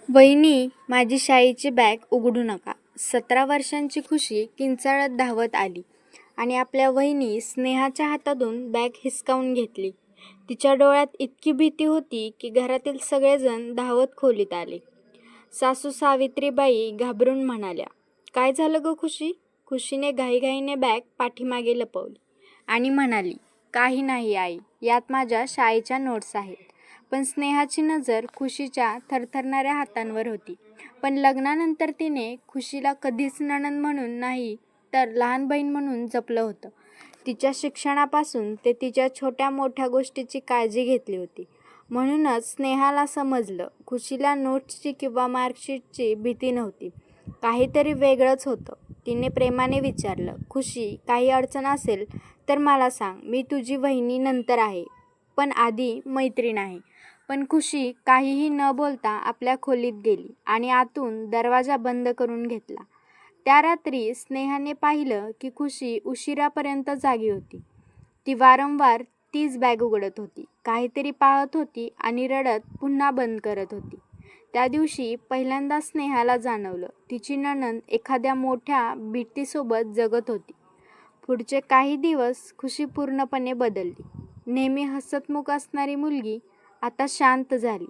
वहिनी, माझी शाळेची बॅग उघडू नका. 17 वर्षांची खुशी किंचाळत धावत आली आणि आपल्या वहिनी स्नेहाच्या हातातून बॅग हिसकावून घेतली. तिच्या डोळ्यात इतकी भीती होती की घरातील सगळेजण धावत खोलीत आले. सासू सावित्रीबाई घाबरून म्हणाल्या, "काय झालं गं खुशी?" खुशीने घाईघाईने बॅग पाठीमागे लपवली आणि म्हणाली, "काही नाही आई, यात माझ्या शाळेच्या नोट्स आहेत." पण स्नेहाची नजर खुशीच्या थरथरणाऱ्या हातांवर होती. पण लग्नानंतर तिने खुशीला कधीच नणंद म्हणून नाही तर लहान बहीण म्हणून जपलं होतं. तिच्या शिक्षणापासून ते तिच्या छोट्या मोठ्या गोष्टीची काळजी घेतली होती. म्हणूनच स्नेहाला समजलं, खुशीला नोट्सची किंवा मार्कशीटची भीती नव्हती. काहीतरी वेगळंच होतं. तिने प्रेमाने विचारलं, "खुशी, काही अडचण असेल तर मला सांग. मी तुझी वहिनी नंतर आहे, पण आधी मैत्रीण आहे." पण खुशी काहीही न बोलता आपल्या खोलीत गेली आणि आतून दरवाजा बंद करून घेतला. त्या रात्री स्नेहाने पाहिलं की खुशी उशिरापर्यंत जागी होती. ती वारंवार तीच बॅग उघडत होती, काहीतरी पाहत होती आणि रडत पुन्हा बंद करत होती. त्या दिवशी पहिल्यांदा स्नेहाला जाणवलं, तिची नणंद एखाद्या मोठ्या भीतीसोबत जगत होती. पुढचे काही दिवस खुशी पूर्णपणे बदलली. नेहमी हसतमुख असणारी मुलगी आता शांत झाली.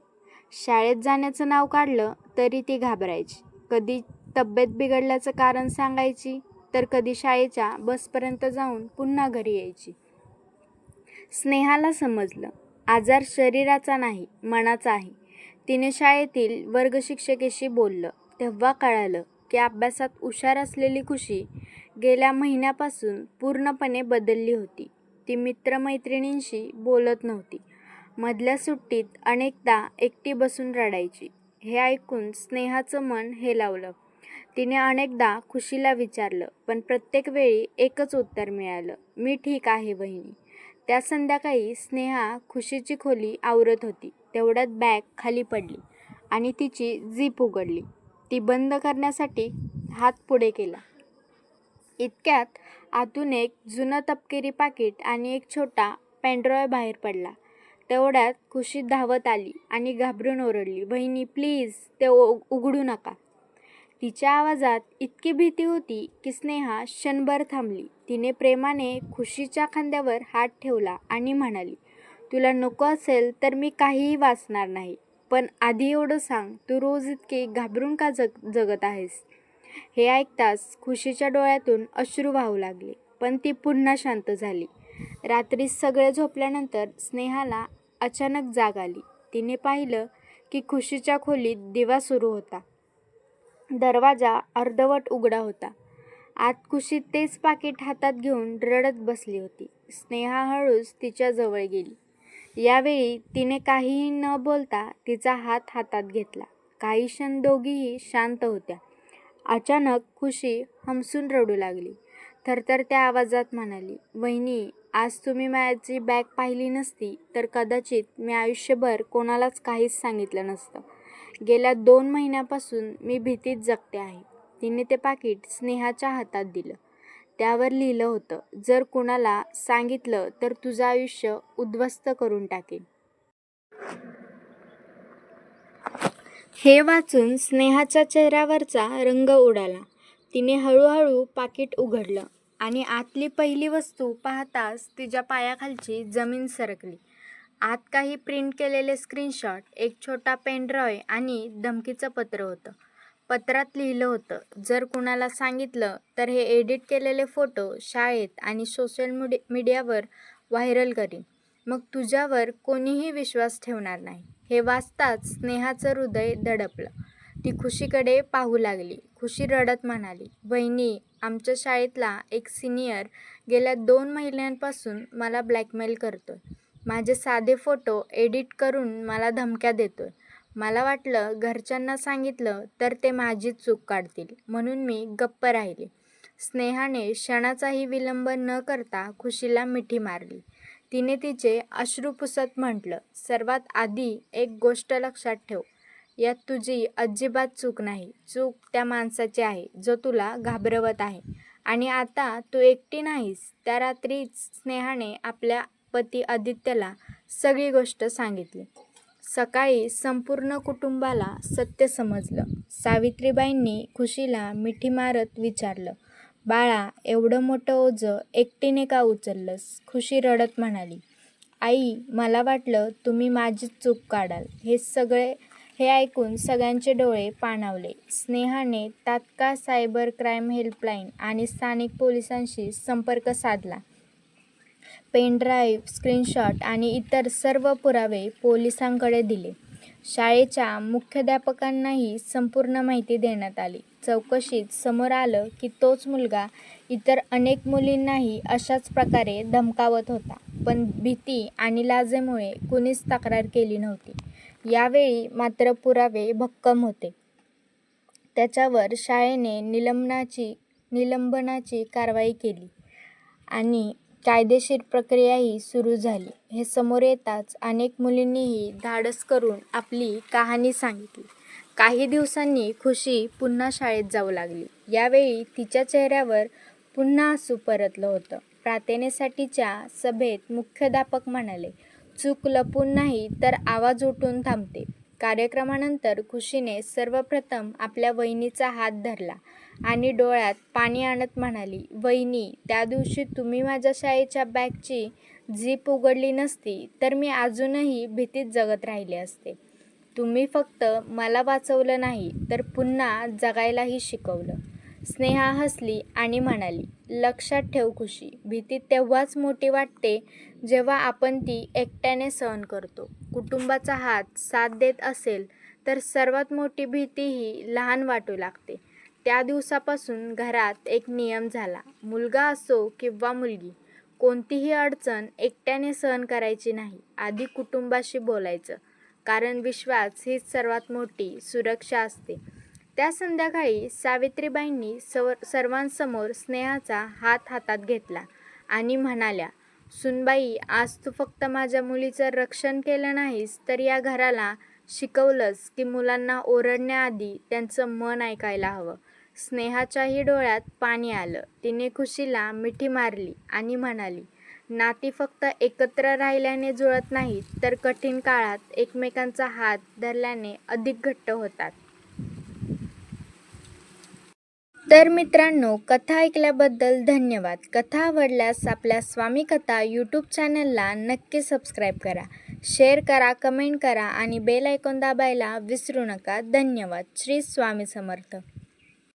शाळेत जाण्याचं नाव काढलं तरी ती घाबरायची. कधी तब्येत बिघडल्याचं कारण सांगायची, तर कधी शाळेच्या बसपर्यंत जाऊन पुन्हा घरी यायची. स्नेहाला समजलं, आजार शरीराचा नाही, मनाचा आहे. तिने शाळेतील वर्गशिक्षिकेशी बोललं. तेव्हा कळालं की अभ्यासात हुशार असलेली खुशी गेल्या महिन्यापासून पूर्णपणे बदलली होती. ती मित्रमैत्रिणींशी बोलत नव्हती. मधल्या सुट्टीत अनेकदा एकटी बसून रडायची. हे ऐकून स्नेहाचं मन हेलावलं. तिने अनेकदा खुशीला विचारलं, पण प्रत्येक वेळी एकच उत्तर मिळालं, "मी ठीक आहे वहिनी." त्या संध्याकाळी स्नेहा खुशीची खोली आवरत होती. तेवढ्यात बॅग खाली पडली आणि तिची झीप उघडली. ती बंद करण्यासाठी हात पुढे केला. इतक्यात आतून एक जुनं तपकिरी पाकीट आणि एक छोटा पेनड्राईव्ह बाहेर पडला. तेवढ्यात खुशी धावत आली आणि घाबरून ओरडली, "वहिनी प्लीज, ते उघडू नका." तिच्या आवाजात इतकी भीती होती की स्नेहा क्षणभर थांबली. तिने प्रेमाने खुशीच्या खांद्यावर हात ठेवला आणि म्हणाली, "तुला नको असेल तर मी काहीही वाचणार नाही. पण आधी एवढं सांग, तू रोज इतकी घाबरून का जगत आहेस?" हे ऐकताच खुशीच्या डोळ्यातून अश्रू वाहू लागले, पण ती पुन्हा शांत झाली. रात्री सगळे झोपल्यानंतर स्नेहाला अचानक जाग आली. तिने पाहिलं की खुशीच्या खोलीत दिवा सुरू होता. दरवाजा अर्धवट उघडा होता. आत खुशी तेच पाकीट हातात घेऊन रडत बसली होती. स्नेहा हळूच तिच्या जवळ गेली. यावेळी तिने काहीही न बोलता तिचा हात हातात घेतला. काही क्षण दोघीही शांत होत्या. अचानक खुशी हमसून रडू लागली. थरथरत्या आवाजात म्हणाली, "वहिनी, आज तुम्ही माझी बॅग पाहिली नसती तर कदाचित मी आयुष्यभर कोणालाच काहीच सांगितलं नसतं. गेल्या 2 महिन्यापासून मी भीतीत जगते आहे." तिने ते पाकीट स्नेहाच्या हातात दिलं. त्यावर लिहिलं होतं, "जर कुणाला सांगितलं तर तुझं आयुष्य उद्ध्वस्त करून टाकेन." हे वाचून स्नेहाच्या चेहऱ्यावरचा रंग उडाला. तिने हळूहळू पाकीट उघडलं आणि आतली पहिली वस्तू पाहताच तिच्या पायाखालची जमीन सरकली. आत काही प्रिंट केलेले स्क्रीनशॉट, एक छोटा पेनड्राईव्ह आणि धमकीचं पत्र होतं. पत्रात लिहिलं होतं, "जर कुणाला सांगितलं तर हे एडिट केलेले फोटो शाळेत आणि सोशल मीडियावर व्हायरल करीन. मग तुझ्यावर कोणीही विश्वास ठेवणार नाही." हे वाचताच स्नेहाचं हृदय धडकलं. ती खुशीकडे पाहू लागली. खुशी रडत म्हणाली, "वहिनी, आमच्या शाळेतला एक सिनियर गेल्या 2 महिन्यांपासून मला ब्लॅकमेल करतोय. माझे साधे फोटो एडिट करून मला धमक्या देतोय. मला वाटलं घरच्यांना सांगितलं तर ते माझीच चूक काढतील, म्हणून मी गप्प राहिले." स्नेहाने क्षणाचाही विलंब न करता खुशीला मिठी मारली. तिने तिचे अश्रू पुसत म्हटलं, "सर्वात आधी एक गोष्ट लक्षात ठेव, यात तुझी अजिबात चूक नाही. चूक त्या माणसाची आहे जो तुला घाबरवत आहे. आणि आता तू एकटी नाहीस." त्या रात्रीच स्नेहाने आपल्या पती आदित्यला सगळी गोष्ट सांगितली. सकाळी संपूर्ण कुटुंबाला सत्य समजलं. सावित्रीबाईंनी खुशीला मिठी मारत विचारलं, "बाळा, एवढं मोठं ओझं एकटीने का उचललंस?" खुशी रडत म्हणाली, "आई, मला वाटलं तुम्ही माझीच चूक काढाल." हे ऐकून सगळ्यांचे डोळे पाणावले. स्नेहाने तात्काळ सायबर क्राईम हेल्पलाईन आणि स्थानिक पोलिसांशी संपर्क साधला. पेनड्राईव्ह, स्क्रीनशॉट आणि इतर सर्व पुरावे पोलिसांकडे दिले. शाळेच्या मुख्याध्यापकांनाही संपूर्ण माहिती देण्यात आली. चौकशीत समोर आलं की तोच मुलगा इतर अनेक मुलींनाही अशाच प्रकारे धमकावत होता. पण भीती आणि लाजेमुळे कुणीच तक्रार केली नव्हती. यावेळी मात्र पुरावे भक्कम होते. त्याच्यावर शाळेने निलंबनाची कारवाई केली आणि कायदेशीर प्रक्रियाही सुरू झाली. हे समोर येताच अनेक मुलींनीही धाडस करून आपली कहाणी सांगितली. काही दिवसांनी खुशी पुन्हा शाळेत जाऊ लागली. यावेळी तिच्या चेहऱ्यावर पुन्हा हसू परतलं होतं. प्रार्थनेसाठीच्या सभेत मुख्याध्यापक म्हणाले, "चूक लपून नाही तर आवाज उठून थांबते." कार्यक्रमानंतर खुशीने सर्वप्रथम आपल्या वहिनीचा हात धरला आणि डोळ्यात पाणी आणत म्हणाली, "वहिनी, त्या दिवशी तुम्ही माझ्या शाळेच्या बॅगची झीप उघडली नसती तर मी अजूनही भीतीत जगत राहिले असते. तुम्ही फक्त मला वाचवलं नाही तर पुन्हा जगायलाही शिकवलं." स्नेहा हसली आणि म्हणाली, "लक्षात ठेव खुशी, भीती तेव्हाच मोठी वाटते जेव्हा आपण ती एकट्याने सहन करतो. कुटुंबाचा हात साथ देत असेल तर सर्वात मोठी भीतीही लहान वाटू लागते." त्या दिवसापासून घरात एक नियम झाला. मुलगा असो किंवा मुलगी, कोणतीही अडचण एकट्याने सहन करायची नाही. आधी कुटुंबाशी बोलायचं, कारण विश्वास हीच सर्वात मोठी सुरक्षा असते. त्या संध्याकाळी सावित्रीबाईंनी सर्वांसमोर स्नेहाचा हात हातात घेतला आणि म्हणाल्या, "सुनबाई, आज तू फक्त माझ्या मुलीचं रक्षण केलं नाहीस तर या घराला शिकवलंस की मुलांना ओरडण्याआधी त्यांचं मन ऐकायला हवं." स्नेहाच्याही डोळ्यात पाणी आलं. तिने खुशीला मिठी मारली आणि म्हणाली, "नाती फक्त एकत्र राहिल्याने जुळत नाहीत तर कठीण काळात एकमेकांचा हात धरल्याने अधिक घट्ट होतात." तर मित्रांनो, कथा ऐकल्याबद्दल धन्यवाद. कथा आवडल्यास आपल्या स्वामी कथा यूट्यूब चॅनलला नक्की सबस्क्राईब करा, शेअर करा, कमेंट करा आणि बेल आयकॉन दाबायला विसरू नका. धन्यवाद. श्री स्वामी समर्थ.